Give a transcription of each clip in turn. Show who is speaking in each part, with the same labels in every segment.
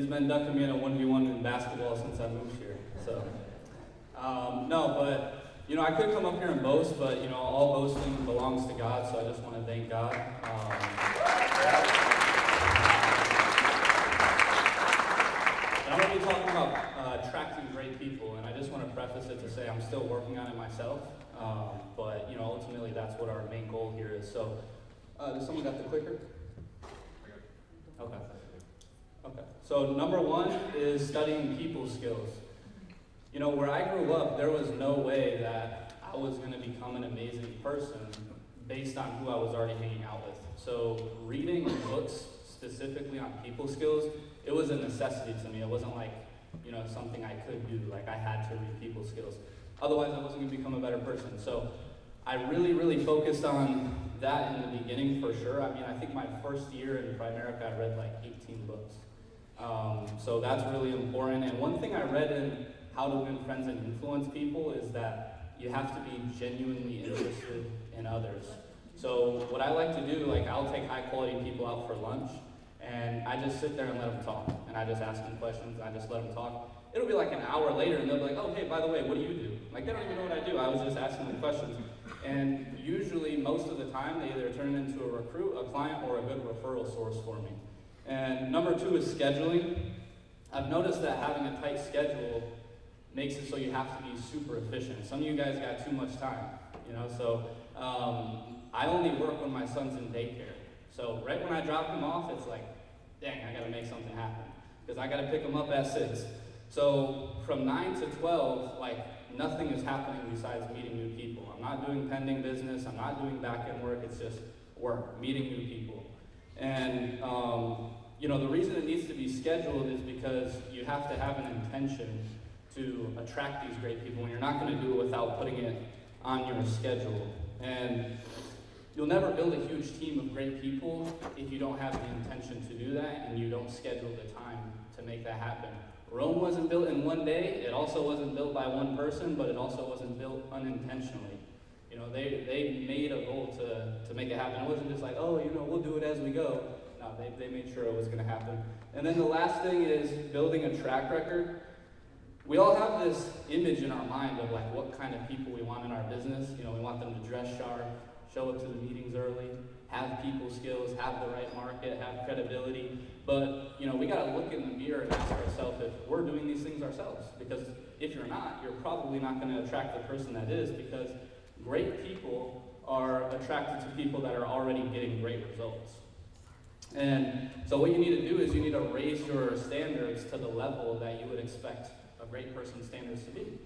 Speaker 1: he's been ducking me in a 1v1 in basketball since I moved here. So, no, but I could come up here and boast, but all boasting belongs to God. So I just want to thank God. And I'm going to be talking about attracting great people, and I just want to preface it to say I'm still working on it myself. But ultimately that's what our main goal here is. So, does someone got the clicker? Okay. Okay. So number one is studying people skills. Where I grew up, there was no way that I was going to become an amazing person based on who I was already hanging out with. So reading books specifically on people skills, it was a necessity to me. It wasn't like, something I could do. Like I had to read people skills. Otherwise, I wasn't going to become a better person. So I really, really focused on that in the beginning for sure. I think my first year in Primerica, I read like 18 books. So that's really important. And one thing I read in How to Win Friends and Influence People is that you have to be genuinely interested in others. So what I like to do, I'll take high quality people out for lunch, and I just sit there and let them talk. And I just ask them questions, and I just let them talk. It'll be like an hour later, and they'll be like, oh, hey, by the way, what do you do? They don't even know what I do. I was just asking them questions. And usually, most of the time, they either turn into a recruit, a client, or a good referral source for me. And number two is scheduling. I've noticed that having a tight schedule makes it so you have to be super efficient. Some of you guys got too much time, so I only work when my son's in daycare. So right when I drop him off, it's like, dang, I gotta make something happen, because I gotta pick him up at 6. So from 9 to 12, nothing is happening besides meeting new people. I'm not doing pending business, I'm not doing back-end work, it's just work, meeting new people. And the reason it needs to be scheduled is because you have to have an intention to attract these great people, and you're not going to do it without putting it on your schedule. And you'll never build a huge team of great people if you don't have the intention to do that and you don't schedule the time to make that happen. Rome wasn't built in one day. It also wasn't built by one person, but it also wasn't built unintentionally. They made a goal to make it happen. It wasn't just like, we'll do it as we go. No, they made sure it was going to happen. And then the last thing is building a track record. We all have this image in our mind of what kind of people we want in our business. We want them to dress sharp, show up to the meetings early, have people skills, have the right market, have credibility. But, we got to look in the mirror and ask ourselves if we're doing these things ourselves. Because if you're not, you're probably not going to attract the person that is, because great people are attracted to people that are already getting great results. And so what you need to do is you need to raise your standards to the level that you would expect a great person's standards to be.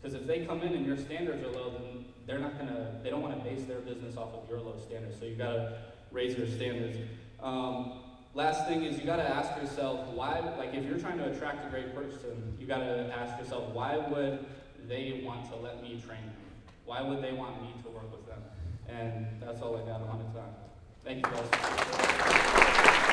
Speaker 1: Because if they come in and your standards are low, then they don't want to base their business off of your low standards. So you got to raise your standards. Last thing is you got to ask yourself why, if you're trying to attract a great person, you got to ask yourself, why would they want to let me train them? Why would they want me to work with them? And that's all I got on the time. Thank you guys.